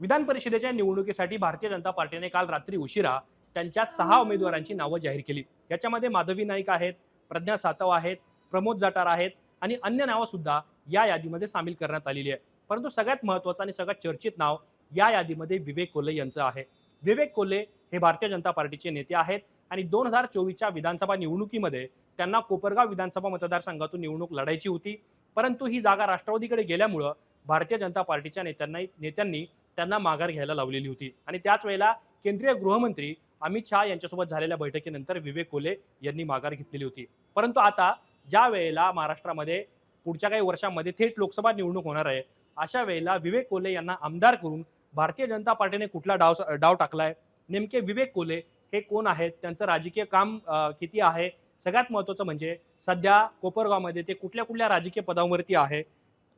विधान परिषदेच्या निवडणुकीसाठी भारतीय जनता पार्टीने काल रात्री उशिरा त्यांच्या 6 उमेदवारांची नावं जाहीर केली। याच्यामध्ये माधवी नाईक आहेत, प्रज्ञा सातव आहेत, प्रमोद जाटार आहेत आणि अन्य नावं सुद्धा या यादीमध्ये सामील करण्यात आलेली आहे। परंतु सगळ्यात महत्त्वाचं आणि सगळ्यात चर्चित नाव या यादीमध्ये विवेक कोल्हे यांचं आहे। विवेक कोल्हे हे भारतीय जनता पार्टीचे नेते आहेत आणि 2024च्या विधानसभा निवडणुकीमध्ये त्यांना कोपरगाव विधानसभा मतदारसंघातून निवडणूक लढायची होती, परंतु ही जागा राष्ट्रवादीकडे गेल्यामुळे भारतीय जनता पार्टीच्या नेत्यांनी त्यांना माघार घ्यायला लावलेली होती आणि त्याच वेळेला केंद्रीय गृहमंत्री अमित शहा यांच्यासोबत झालेल्या बैठकीनंतर विवेक कोल्हे यांनी माघार घेतलेली होती। परंतु आता ज्या वेळेला महाराष्ट्रामध्ये पुढच्या काही वर्षांमध्ये थेट लोकसभा निवडणूक होणार आहे, अशा वेळेला विवेक कोल्हे यांना आमदार करून भारतीय जनता पार्टीने कुठला डाव टाकलाय, नेमके विवेक कोल्हे हे कोण आहेत, त्यांचं राजकीय काम किती आहे, सगळ्यात महत्त्वाचं म्हणजे सध्या कोपरगावमध्ये ते कुठल्या कुठल्या राजकीय पदावरती आहे,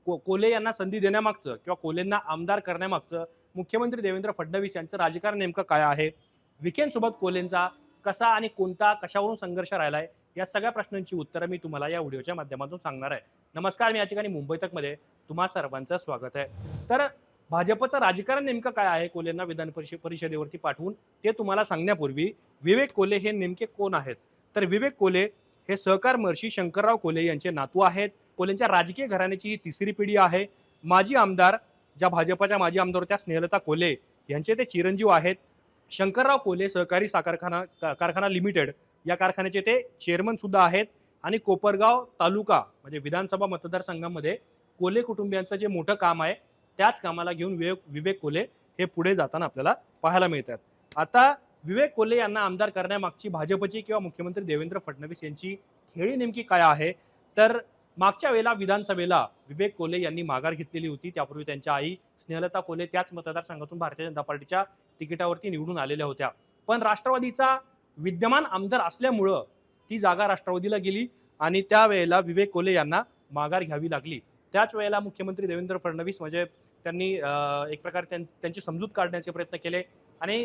कोल्हे यांना संधी देण्यामागचं किंवा कोल्हेंना आमदार करण्यामागचं मुख्यमंत्री देवेंद्र फडणवीस यांचं राजकारण नेमकं काय आहे, विखेंसोबत कोल्हेंचा कसा आणि कोणता कशावरून संघर्ष राहिलाय, या सगळ्या प्रश्नांची उत्तरं मी तुम्हाला या व्हिडिओच्या माध्यमातून सांगणार आहे। नमस्कार, मी या ठिकाणी मुंबई तक मध्ये तुम्हा सर्वांचं स्वागत आहे। तर भाजपचं राजकारण नेमकं काय आहे कोल्हेंना विधान परिषदेवरती पाठवून ते तुम्हाला सांगण्यापूर्वी विवेक कोल्हे हे नेमके कोण आहेत, तर विवेक कोल्हे हे सहकार महर्षी शंकरराव कोल्हे यांचे नातू आहेत। कोल्हेंच्या राजकीय घराण्याची ही तिसरी पिढी आहे। माजी आमदार, ज्या भाजपच्या माजी आमदार होत्या स्नेहलता कोल्हे यांचे ते चिरंजीव आहेत। शंकरराव कोल्हे सहकारी साखर कारखाना लिमिटेड या कारखान्याचे ते चेअरमन सुद्धा आहेत आणि कोपरगाव तालुका म्हणजे विधानसभा मतदारसंघामध्ये कोल्हे कुटुंबियांचं जे मोठं काम आहे त्याच कामाला घेऊन विवेक कोल्हे हे पुढे जाताना आपल्याला पाहायला मिळतात। आता विवेक कोल्हे यांना आमदार करण्यामागची भाजपची किंवा मुख्यमंत्री देवेंद्र फडणवीस यांची खेळी नेमकी काय आहे, तर मागच्या वेळेला विधानसभेला विवेक कोल्हे यांनी माघार घेतलेली होती। त्यापूर्वी त्यांच्या आई स्नेहलता कोल्हे त्याच मतदारसंघातून भारतीय जनता पार्टीच्या तिकिटावरती निवडून आलेल्या होत्या, पण राष्ट्रवादीचा विद्यमान आमदार असल्यामुळं ती जागा राष्ट्रवादीला गेली आणि त्यावेळेला विवेक कोल्हे यांना माघार घ्यावी लागली। त्याच वेळेला मुख्यमंत्री देवेंद्र फडणवीस म्हणजे त्यांनी एक प्रकारे त्यांची समजूत काढण्याचे प्रयत्न केले आणि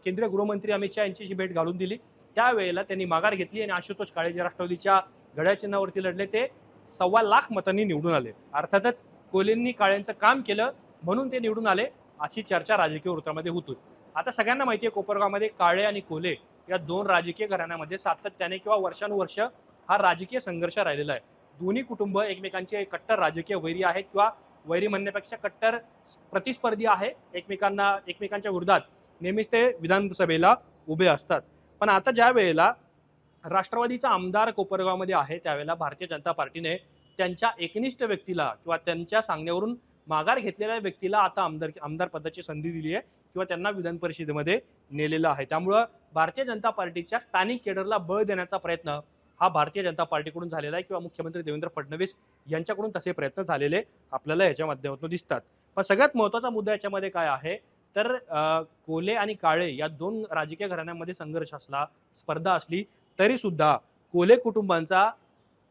केंद्रीय गृहमंत्री अमित शहा यांची भेट घालून दिली। त्यावेळेला त्यांनी माघार घेतली आणि आशुतोष काळे जे राष्ट्रवादीच्या घड्याळ चिन्हावरती लढले ते 1.25 लाख मतांनी निवडून आले। अर्थातच कोल्हेंनी काळ्यांचं काम केलं म्हणून ते निवडून आले अशी चर्चा राजकीय वृत्तामध्ये होतीच। आता सगळ्यांना माहिती आहे कोपरगावमध्ये काळे आणि कोल्हे या दोन राजकीय घराण्यामध्ये सातत्याने किंवा वर्षानुवर्ष हा राजकीय संघर्ष राहिलेला आहे। दोन्ही कुटुंब एकमेकांचे कट्टर राजकीय वैरी आहेत किंवा वैरी म्हणण्यापेक्षा कट्टर प्रतिस्पर्धी आहे, एकमेकांच्या विरोधात नेहमीच ते विधानसभेला उभे असतात। पण आता ज्या वेळेला राष्ट्रवादीचा आमदार कोपरगावमध्ये आहे त्यावेळेला भारतीय जनता पार्टीने त्यांच्या एकनिष्ठ व्यक्तीला किंवा त्यांच्या सांगण्यावरून माघार घेतलेल्या व्यक्तीला आता आमदार पदाची संधी दिली आहे किंवा त्यांना विधान परिषदेमध्ये नेलेलं आहे। त्यामुळं भारतीय जनता पार्टीच्या स्थानिक केडरला बळ देण्याचा प्रयत्न हा भारतीय जनता पार्टीकडून झालेला आहे किंवा मुख्यमंत्री देवेंद्र फडणवीस यांच्याकडून तसे प्रयत्न झालेले आपल्याला याच्या माध्यमातून दिसतात। पण सगळ्यात महत्त्वाचा मुद्दा याच्यामध्ये काय आहे, तर कोल्हे आणि काळे या दोन राजकीय घराण्यांमध्ये संघर्ष असला, स्पर्धा असली तरी सुद्धा कोल्हे कुटुंबांचा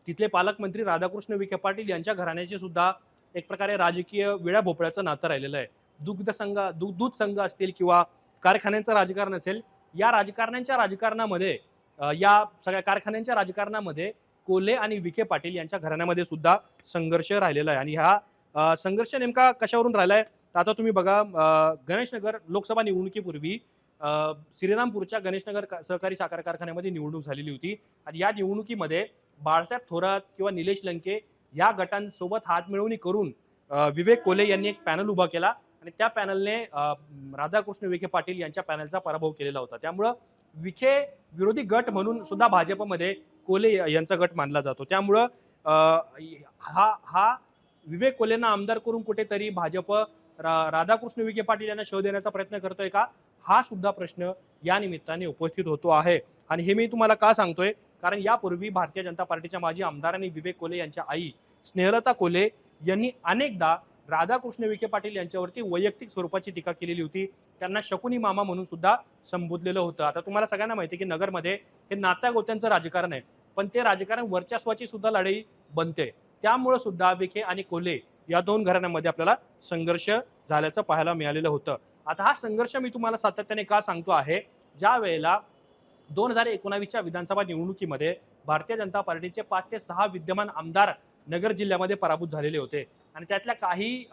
तिथले पालकमंत्री राधाकृष्ण विखे पाटील यांच्या घराण्याचे सुद्धा एक प्रकारे राजकीय विळा भोपळ्याचं नातं राहिलेलं आहे। दूध संघ असतील किंवा कारखान्यांचं राजकारण असेल, या राजकारणामध्ये या सगळ्या कारखान्यांच्या राजकारणामध्ये कोल्हे आणि विखे पाटील यांच्या घराण्यामध्ये सुद्धा संघर्ष राहिलेला आहे। आणि हा संघर्ष नेमका कशावरून राहिलाय, तर आता तुम्ही बघा गणेशनगर लोकसभा निवडणुकीपूर्वी श्रीरामपूरच्या गणेशनगर सहकारी साखर कारखान्यामध्ये निवडणूक झालेली होती आणि या निवडणुकीमध्ये बाळासाहेब थोरात किंवा निलेश लंके या गटांसोबत हातमिळवणी करून विवेक कोल्हे यांनी एक पॅनल उभा केला आणि त्या पॅनलने राधाकृष्ण विखे पाटील यांच्या पॅनलचा पराभव केलेला होता। त्यामुळं विखे विरोधी गट म्हणून सुद्धा भाजपमध्ये कोल्हे यांचा गट मानला जातो। त्यामुळं हा विवेक कोल्हेंना आमदार करून कुठेतरी भाजप राधाकृष्ण विखे पाटील यांना शोध देण्याचा प्रयत्न करतोय का, हा सुद्धा प्रश्न या निमित्ताने उपस्थित होतो आहे। आणि हे मी तुम्हाला का सांगतोय, कारण यापूर्वी भारतीय जनता पार्टीच्या माजी आमदारांनी विवेक कोल्हे यांच्या आई स्नेहलता कोल्हे यांनी अनेकदा राधाकृष्ण विखे पाटील यांच्यावरती वैयक्तिक स्वरूपाची टीका केलेली होती। त्यांना शकुनी मामा म्हणून सुद्धा संबोधलेलं होतं। आता तुम्हाला सगळ्यांना माहिती आहे की नगरमध्ये हे नात्या गोत्यांचं राजकारण आहे, पण ते राजकारण वर्चस्वाची सुद्धा लढाई बनते। त्यामुळे सुद्धा विखे आणि कोल्हे या दोन घराण्यांमध्ये आपल्याला संघर्ष झाल्याचं पाहायला मिळालेलं होतं। आता हा संघर्ष मी तुम्हाला सातत्याने का सांगतो आहे, ज्या वेळेला 2019च्या विधानसभा निवडणुकीमध्ये भारतीय जनता पार्टीचे 5 ते 6 विद्यमान आमदार नगर जिल्ह्यामध्ये पराभूत झालेले होते आणि त्यातल्या काही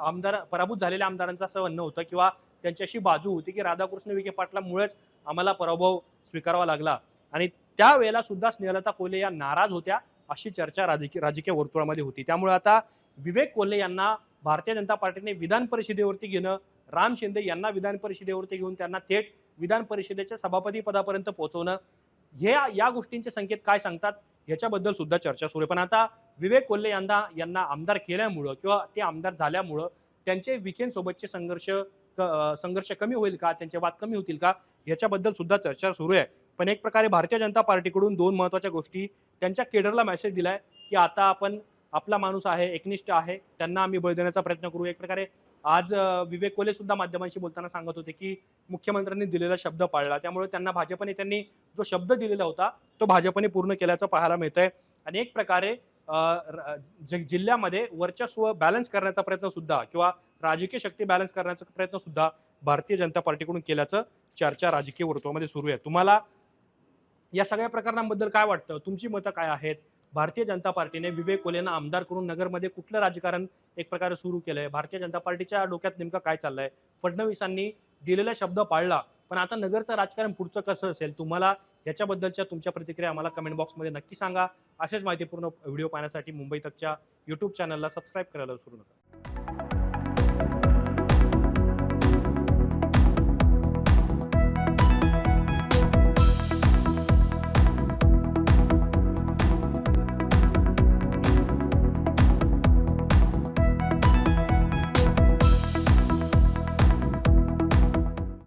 पराभूत झालेल्या आमदारांचं असं म्हणणं होतं किंवा त्यांच्याशी बाजू होती की राधाकृष्ण विखे पाटलामुळेच आम्हाला पराभव स्वीकारावा लागला आणि त्यावेळेला सुद्धा स्नेहलता कोल्हे या नाराज होत्या, अशी चर्चा राजकीय वर्तुळामध्ये होती. त्यामुळे आता विवेक कोल्हे यांना भारतीय जनता पार्टीने विधान परिषदेवरती घेणं, राम शिंदे यांना विधान परिषदेवरती घेऊन त्यांना थेट विधान परिषदेच्या सभापती पदापर्यंत पोहोचवणं, या गोष्टींचे संकेत काय सांगतात याच्याबद्दल सुद्धा चर्चा सुरू आहे. पण आता विवेक कोल्हे यांना आमदार केल्यामुळं किंवा ते आमदार झाल्यामुळं त्यांचे विखेंसोबतचे संघर्ष कमी होईल का, त्यांचे वाद कमी होतील का, याच्याबद्दल सुद्धा चर्चा सुरू आहे. पण एक प्रकारे भारतीय जनता पार्टीकडून दोन महत्त्वाच्या गोष्टी त्यांच्या केडरला मेसेज दिलाय की आता आपण आपला माणूस आहे, एकनिष्ठ आहे, त्यांना आम्ही बळ देण्याचा प्रयत्न करू. एक प्रकारे आज विवेक कोल्हे सुद्धा माध्यमांशी बोलताना सांगत होते की मुख्यमंत्र्यांनी दिलेला शब्द पाळला, त्यामुळे त्यांना भाजप नेत्यांनी जो शब्द दिलेला होता तो भाजपने पूर्ण केल्याचं पाहायला मिळतंय. आणि एक प्रकारे जिल्ह्यामध्ये वर्चस्व बॅलन्स करण्याचा प्रयत्न सुद्धा किंवा राजकीय शक्ती बॅलन्स करण्याचा प्रयत्न सुद्धा भारतीय जनता पार्टीकडून केल्याचं चर्चा राजकीय वर्तुळामध्ये सुरू आहे. तुम्हाला या सगळ्या प्रकरणांबद्दल काय वाटतं, तुमची मतं काय आहेत? भारतीय जनता पार्टीने विवेक कोल्हेंना आमदार करून नगरमध्ये कुठलं राजकारण एक प्रकारे सुरू केलंय? भारतीय जनता पार्टीच्या डोक्यात नेमकं काय चाललंय? फडणवीसांनी दिलेला शब्द पाळला, पण आता नगरचं राजकारण पुढचं कसं असेल? तुम्हाला याच्याबद्दलच्या तुमच्या प्रतिक्रिया आम्हाला कमेंट बॉक्समध्ये नक्की सांगा. असेच माहितीपूर्ण व्हिडिओ पाहण्यासाठी मुंबई तकच्या यूट्यूब चॅनलला सबस्क्राईब करायला विसरू नका.